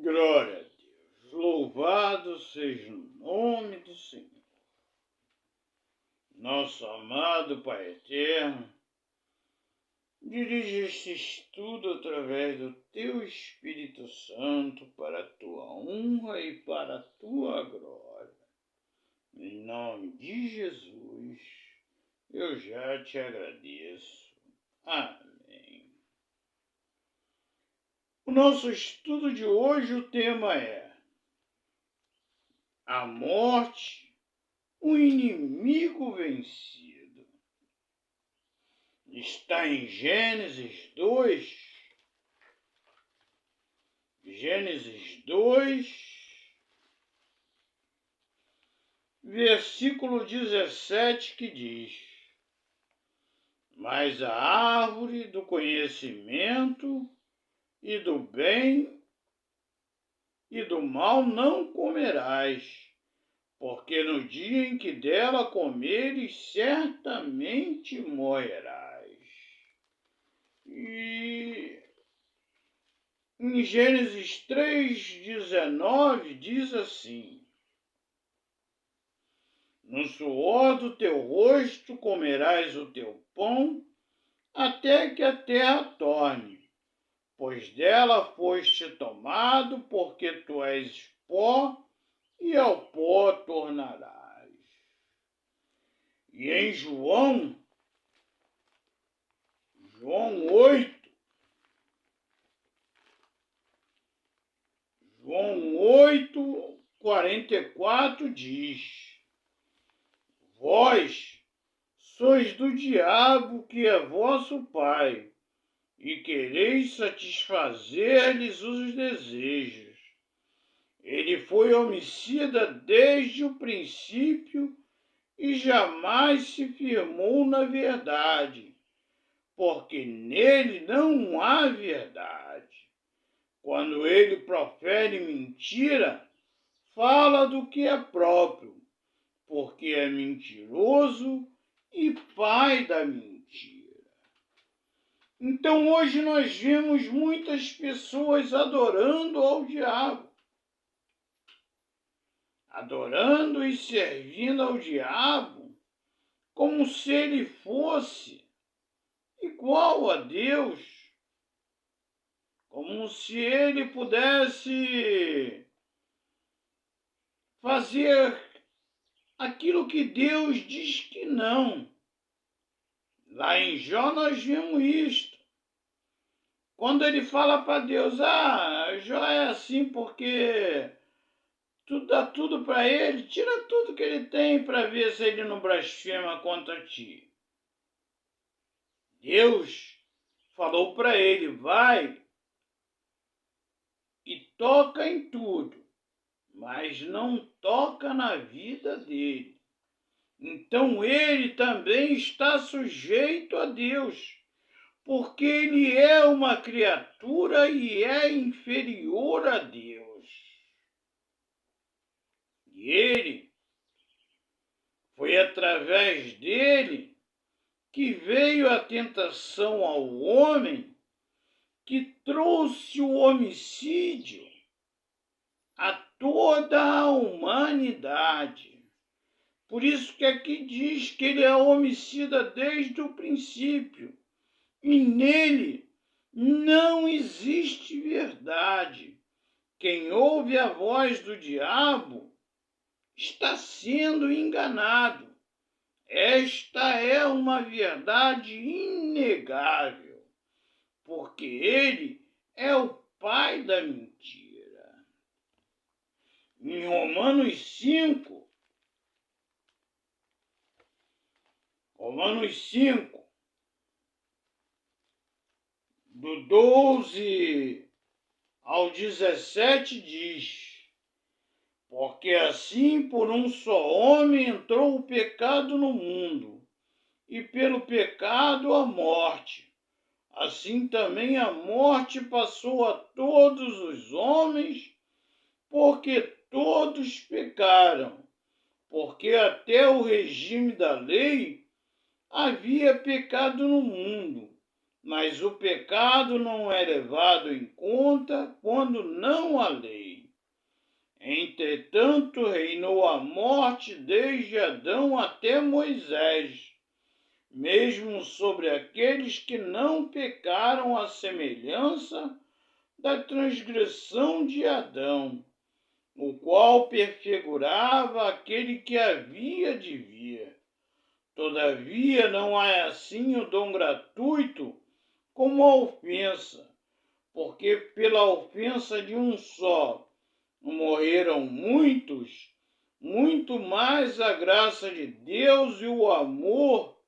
Glória a Deus. Louvado seja o nome do Senhor. Nosso amado Pai Eterno, dirige este estudo através do Teu Espírito Santo para a Tua honra e para a Tua glória. Em nome de Jesus, eu já te agradeço. Amém. O nosso estudo de hoje, o tema é a morte, o inimigo vencido. Está em Gênesis 2, versículo 17, que diz: mas a árvore do conhecimento e do bem e do mal não comerás, porque no dia em que dela comeres, certamente morrerás. E em Gênesis 3:19 diz assim: no suor do teu rosto comerás o teu pão, até que a terra torne, pois dela foste tomado, porque tu és pó, e ao pó tornarás. E em João 8:44 diz: vós sois do diabo, que é vosso pai, e quereis satisfazer-lhes os desejos. Ele foi homicida desde o princípio e jamais se firmou na verdade, porque nele não há verdade. Quando ele profere mentira, fala do que é próprio, porque é mentiroso e pai da mentira. Então hoje nós vemos muitas pessoas adorando ao diabo, adorando e servindo ao diabo como se ele fosse igual a Deus, como se ele pudesse fazer aquilo que Deus diz que não. Lá em Jó nós vimos isto. Quando ele fala para Deus: Jó é assim porque tu dá tudo para ele, tira tudo que ele tem para ver se ele não blasfema contra ti. Deus falou para ele: vai e toca em tudo, mas não toca na vida dele. Então ele também está sujeito a Deus, porque ele é uma criatura e é inferior a Deus. E ele, foi através dele que veio a tentação ao homem, que trouxe o homicídio a toda a humanidade. Por isso que aqui diz que ele é homicida desde o princípio, e nele não existe verdade. Quem ouve a voz do diabo está sendo enganado. Esta é uma verdade inegável, porque ele é o pai da mentira. Em Romanos 5, do 12 ao 17 diz: porque assim por um só homem entrou o pecado no mundo, e pelo pecado a morte. Assim também a morte passou a todos os homens, porque todos pecaram. Porque até o regime da lei havia pecado no mundo, Mas o pecado não é levado em conta quando não há lei. Entretanto, reinou a morte desde Adão até Moisés, mesmo sobre aqueles que não pecaram à semelhança da transgressão de Adão, o qual prefigurava aquele que havia de vir. Todavia, não é assim o dom gratuito como a ofensa, porque pela ofensa de um só morreram muitos, muito mais a graça de Deus e o amor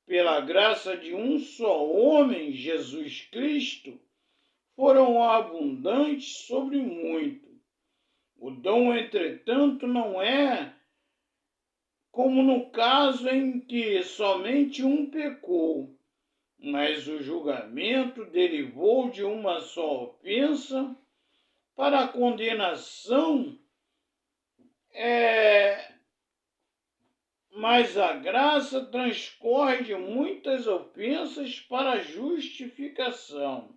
pela graça de um só homem, Jesus Cristo, foram abundantes sobre muito. O dom, entretanto, não é como no caso em que somente um pecou, mas o julgamento derivou de uma só ofensa para a condenação, mas a graça transcorre de muitas ofensas para a justificação.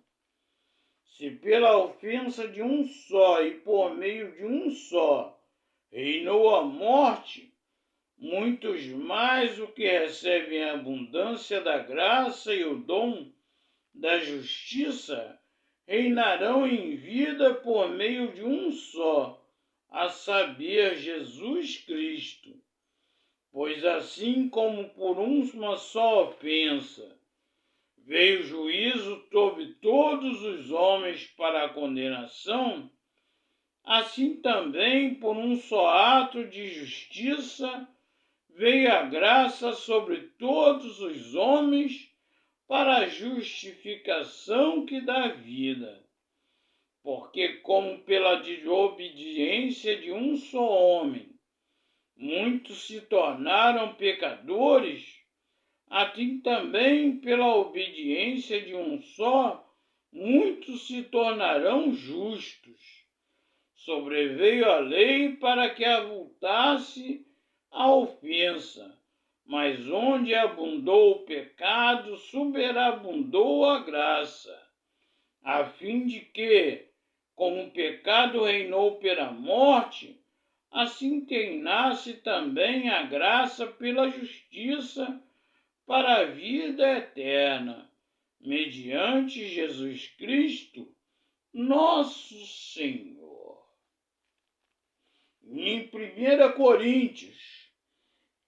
Se pela ofensa de um só e por meio de um só reinou a morte, muitos mais o que recebem a abundância da graça e o dom da justiça reinarão em vida por meio de um só, a saber, Jesus Cristo. Pois assim como por uma só ofensa veio juízo sobre todos os homens para a condenação, assim também por um só ato de justiça veio a graça sobre todos os homens para a justificação que dá vida. Porque como pela desobediência de um só homem muitos se tornaram pecadores, assim também pela obediência de um só, muitos se tornarão justos. Sobreveio a lei para que avultasse a ofensa, mas onde abundou o pecado, superabundou a graça, a fim de que, como o pecado reinou pela morte, assim reinasse também a graça pela justiça para a vida eterna, mediante Jesus Cristo, nosso Senhor. Em 1 Coríntios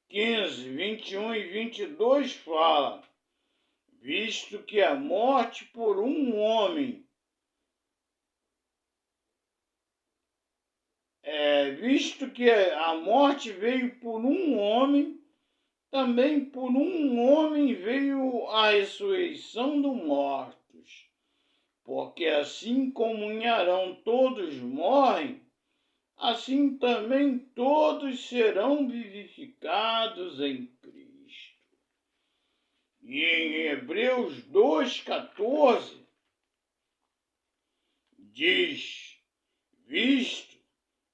15, 21 e 22 fala: visto que a morte por um homem, visto que a morte veio por um homem, também por um homem veio a ressurreição dos mortos, porque assim como em Arão todos morrem, assim também todos serão vivificados em Cristo. E em Hebreus 2,14 diz: visto,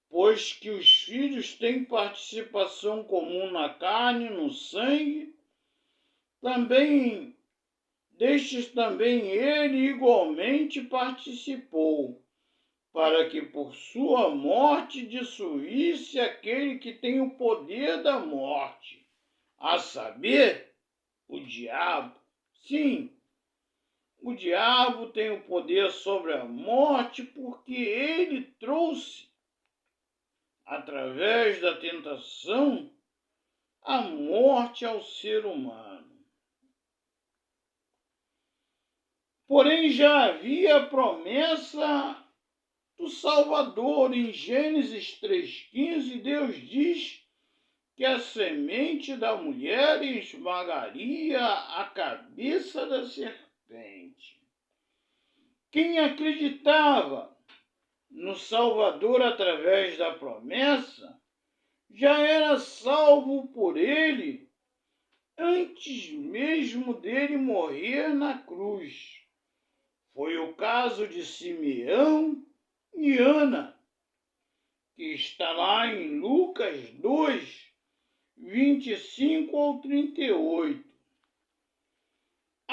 pois que os filhos têm participação comum na carne e no sangue, destes também ele igualmente participou, para que por sua morte destruísse aquele que tem o poder da morte, a saber, o diabo. Sim, o diabo tem o poder sobre a morte porque ele trouxe, através da tentação, a morte ao ser humano. Porém, já havia a promessa do Salvador. Em Gênesis 3,15, Deus diz que a semente da mulher esmagaria a cabeça da serpente. Quem acreditava no Salvador através da promessa já era salvo por ele antes mesmo dele morrer na cruz. Foi o caso de Simeão e Ana, que está lá em Lucas 2, 25 ao 38.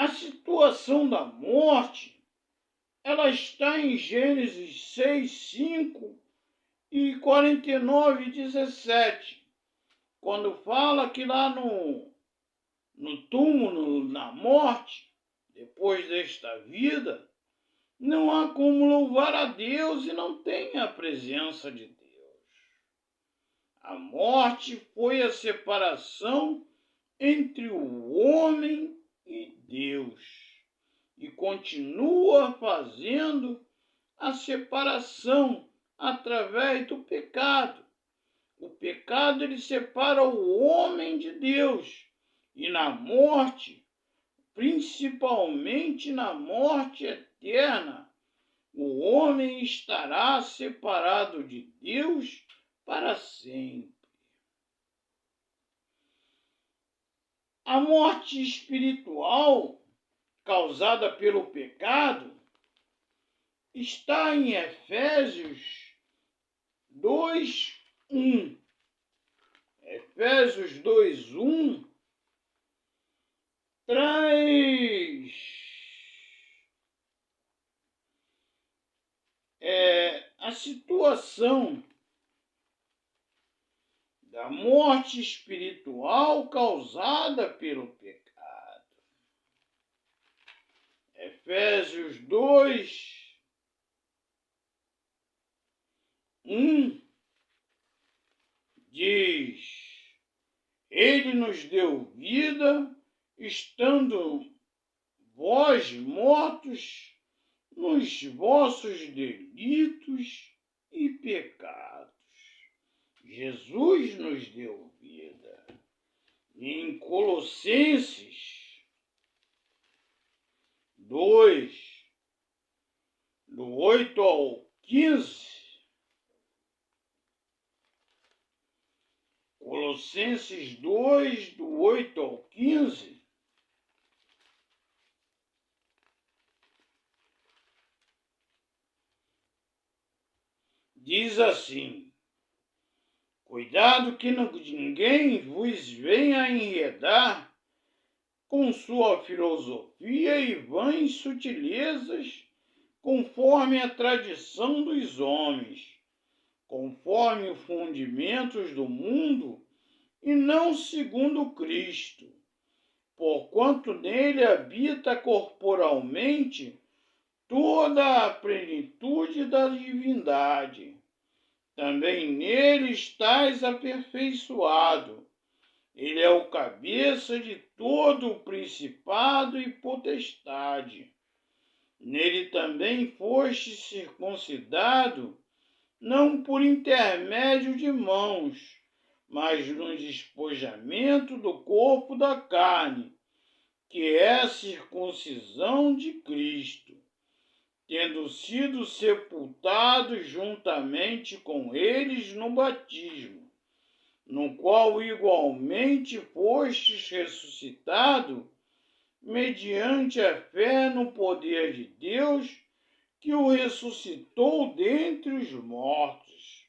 A situação da morte, ela está em Gênesis 6, 5 e 49, 17, quando fala que lá no túmulo, na morte, depois desta vida, não há como louvar a Deus e não tem a presença de Deus. A morte foi a separação entre o homem e Deus e continua fazendo a separação através do pecado. O pecado ele separa o homem de Deus e na morte, principalmente na morte eterna, o homem estará separado de Deus para sempre. A morte espiritual causada pelo pecado está em Efésios 2:1. Efésios 2:1 traz a situação da morte espiritual causada pelo pecado. Efésios 2:1 diz: Ele nos deu vida, estando vós mortos nos vossos delitos e pecados. Jesus nos deu vida. Em Colossenses 2, do 8 ao 15, Colossenses 2, do 8 ao 15, diz assim: Cuidado que ninguém vos venha enredar com sua filosofia e vãs sutilezas, conforme a tradição dos homens, conforme os fundimentos do mundo, e não segundo Cristo, porquanto nele habita corporalmente toda a plenitude da divindade. Também nele estais aperfeiçoado. Ele é o cabeça de todo o principado e potestade. Nele também foste circuncidado, não por intermédio de mãos, mas no despojamento do corpo da carne, que é a circuncisão de Cristo, tendo sido sepultados juntamente com eles no batismo, no qual igualmente fostes ressuscitado, mediante a fé no poder de Deus, que o ressuscitou dentre os mortos.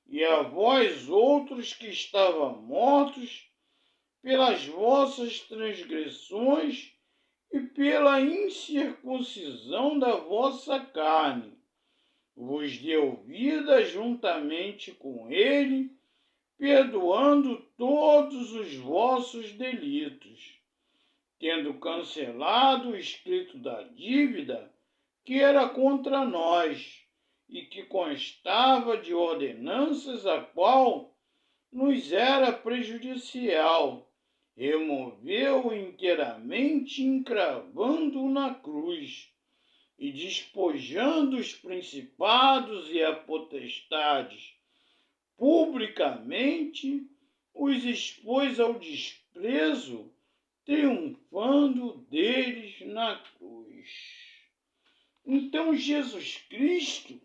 E a vós outros que estavam mortos pelas vossas transgressões e pela incircuncisão da vossa carne, vos deu vida juntamente com ele, perdoando todos os vossos delitos, tendo cancelado o escrito da dívida que era contra nós e que constava de ordenanças, a qual nos era prejudicial, removeu inteiramente, encravando-o na cruz, e despojando os principados e as potestades, publicamente os expôs ao desprezo, triunfando deles na cruz. Então Jesus Cristo,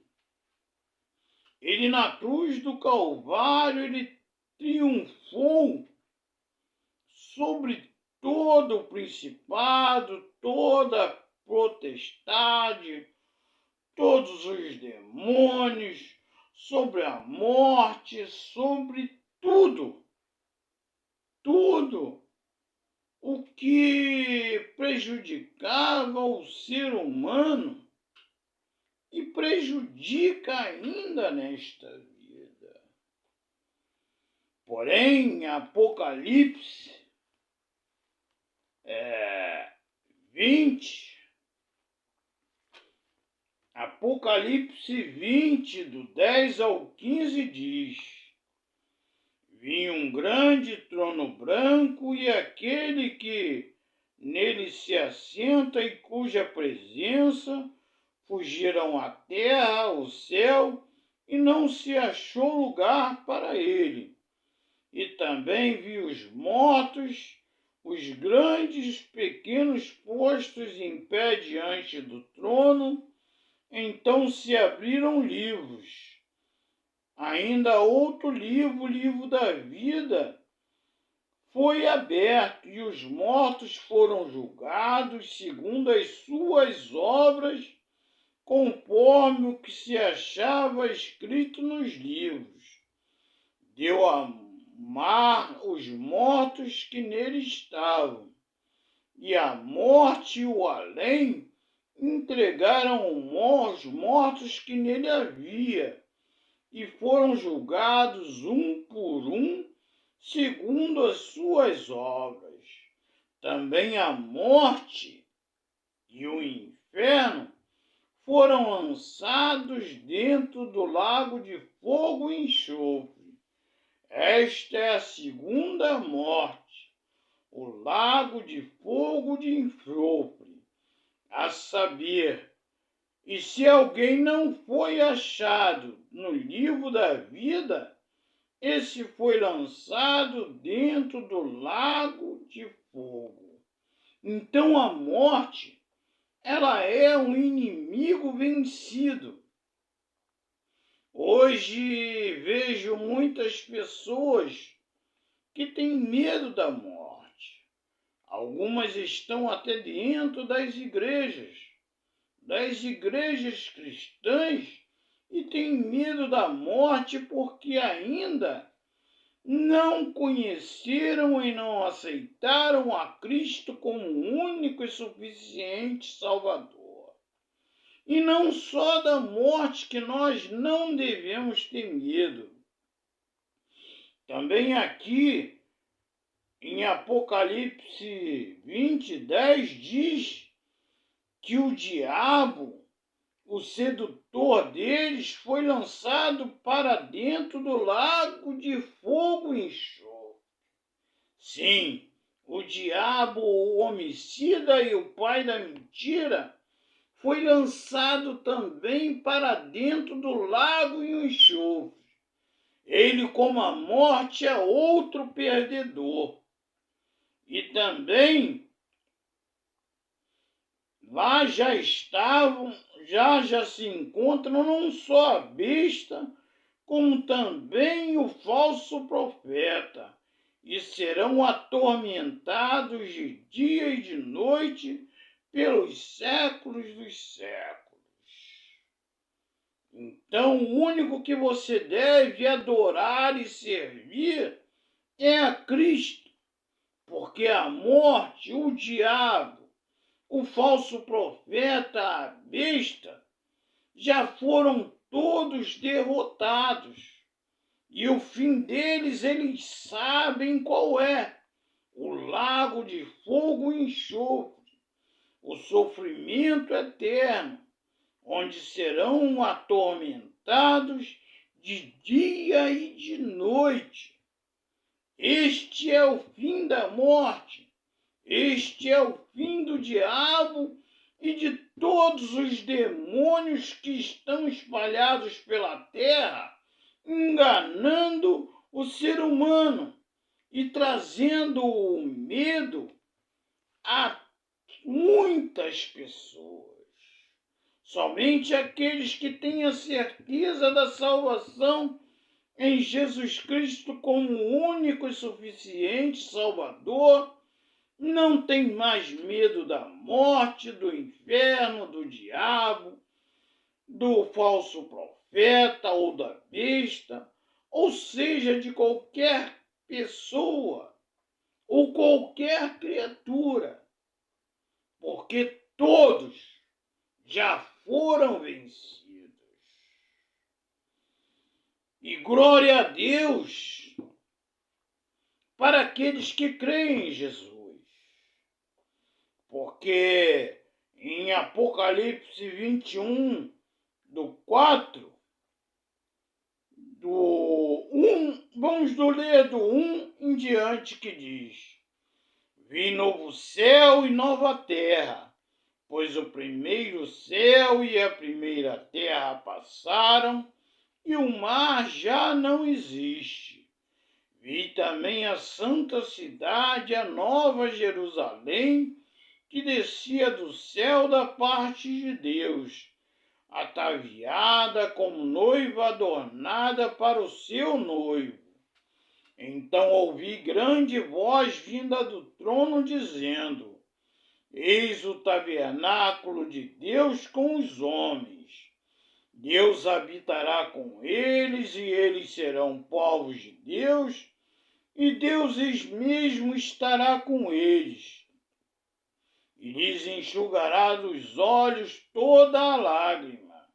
ele na cruz do Calvário, ele triunfou sobre todo o principado, toda a potestade, todos os demônios, sobre a morte, sobre tudo. Tudo. o que prejudicava o ser humano e prejudica ainda nesta vida. Porém, Apocalipse 20, Apocalipse 20, do 10 ao 15 diz: vi um grande trono branco e aquele que nele se assenta e cuja presença fugiram a terra, o céu, e não se achou lugar para ele. E também vi os mortos, os grandes e os pequenos, postos em pé diante do trono. Então se abriram livros. Ainda outro livro, o livro da vida, foi aberto, e os mortos foram julgados segundo as suas obras, conforme o que se achava escrito nos livros. Deu a mar os mortos que nele estavam, e a morte e o além entregaram os mortos que nele havia, e foram julgados um por um, segundo as suas obras. Também a morte e o inferno foram lançados dentro do lago de fogo e enxofre. Esta é a segunda morte, o lago de fogo de enxofre, a saber, e se alguém não foi achado no livro da vida, esse foi lançado dentro do lago de fogo. Então a morte, ela é um inimigo vencido. Hoje vejo muitas pessoas que têm medo da morte. Algumas estão até dentro das igrejas cristãs, e têm medo da morte porque ainda não conheceram e não aceitaram a Cristo como único e suficiente Salvador. E não só da morte que nós não devemos ter medo. Também aqui em Apocalipse 20, 10 diz que o diabo, o sedutor deles, foi lançado para dentro do lago de fogo e enxofre. Sim, o diabo, o homicida e o pai da mentira, foi lançado também para dentro do lago e enxofre. Ele, como a morte, é outro perdedor. E também lá já se encontram não só a besta, como também o falso profeta, e serão atormentados de dia e de noite pelos séculos dos séculos. Então, o único que você deve adorar e servir é a Cristo, porque a morte, o diabo, o falso profeta, a besta, já foram todos derrotados. E o fim deles eles sabem qual é: o lago de fogo e enxofre, o sofrimento eterno, onde serão atormentados de dia e de noite. Este é o fim da morte. Este é o fim do diabo e de todos os demônios que estão espalhados pela terra, enganando o ser humano e trazendo o medo a muitas pessoas. Somente aqueles que têm a certeza da salvação em Jesus Cristo como único e suficiente Salvador não tem mais medo da morte, do inferno, do diabo, do falso profeta ou da besta, ou seja, de qualquer pessoa ou qualquer criatura, porque todos já foram vencidos. E glória a Deus para aqueles que creem em Jesus, porque em Apocalipse 21, do 4, vamos ler do 1 em diante, que diz: Vi novo céu e nova terra, pois o primeiro céu e a primeira terra passaram, e o mar já não existe. Vi também a santa cidade, a nova Jerusalém, que descia do céu da parte de Deus, ataviada como noiva adornada para o seu noivo. Então ouvi grande voz vinda do trono dizendo: Eis o tabernáculo de Deus com os homens. Deus habitará com eles, e eles serão povos de Deus, e Deus mesmo estará com eles. E lhes enxugará dos olhos toda a lágrima,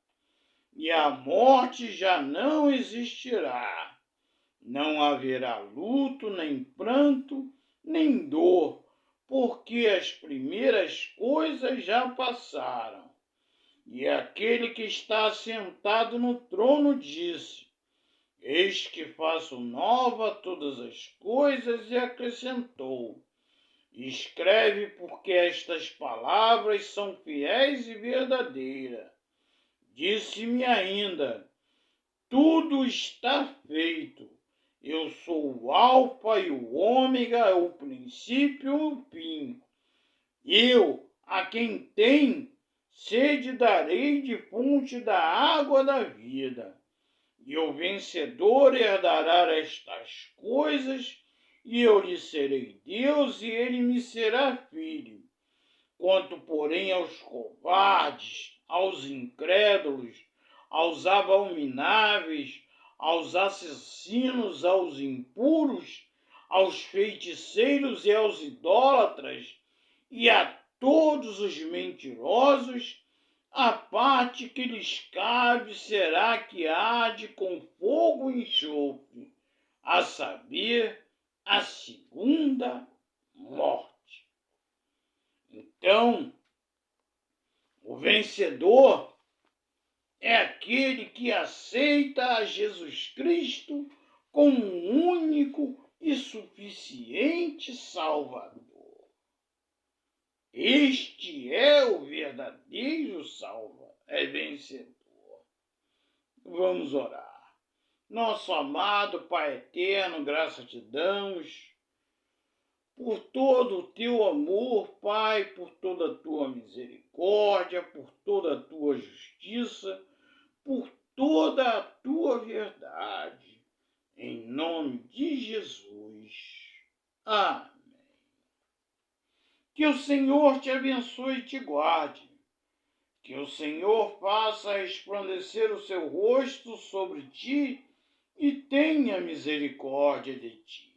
e a morte já não existirá. Não haverá luto, nem pranto, nem dor, porque as primeiras coisas já passaram. E aquele que está sentado no trono disse: Eis que faço nova todas as coisas, e acrescentou: Escreve, porque estas palavras são fiéis e verdadeiras. Disse-me ainda: Tudo está feito. Eu sou o Alfa e o Ômega, o princípio e o fim. Eu, a quem tem sede, darei de fonte da água da vida. E o vencedor herdará estas coisas, e eu lhe serei Deus, e ele me será filho. Quanto, porém, aos covardes, aos incrédulos, aos abomináveis, aos assassinos, aos impuros, aos feiticeiros e aos idólatras, e a todos os mentirosos, a parte que lhes cabe será que arde com fogo e enxofre, a saber, a segunda morte. Então, o vencedor é aquele que aceita a Jesus Cristo como um único e suficiente Salvador. Este é o verdadeiro vencedor. Vamos orar. Nosso amado Pai eterno, graças te damos por todo o teu amor, Pai, por toda a tua misericórdia, por toda a tua justiça, por toda a tua verdade. Em nome de Jesus. Amém. Que o Senhor te abençoe e te guarde. Que o Senhor faça resplandecer o seu rosto sobre ti e tenha misericórdia de ti.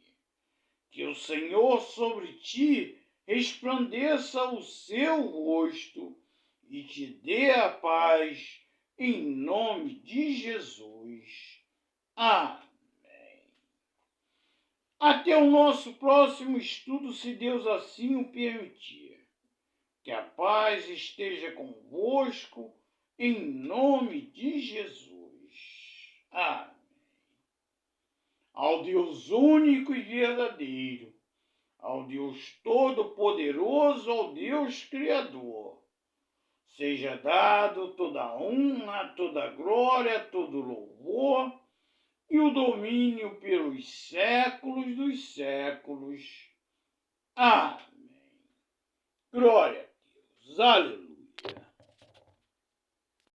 Que o Senhor sobre ti resplandeça o seu rosto e te dê a paz, em nome de Jesus. Amém. Até o nosso próximo estudo, se Deus assim o permitir. Que a paz esteja convosco, em nome de Jesus. Amém. Ao Deus único e verdadeiro, ao Deus todo-poderoso, ao Deus Criador, seja dado toda a honra, toda a glória, todo o louvor e o domínio pelos séculos dos séculos. Amém. Glória a Deus. Aleluia.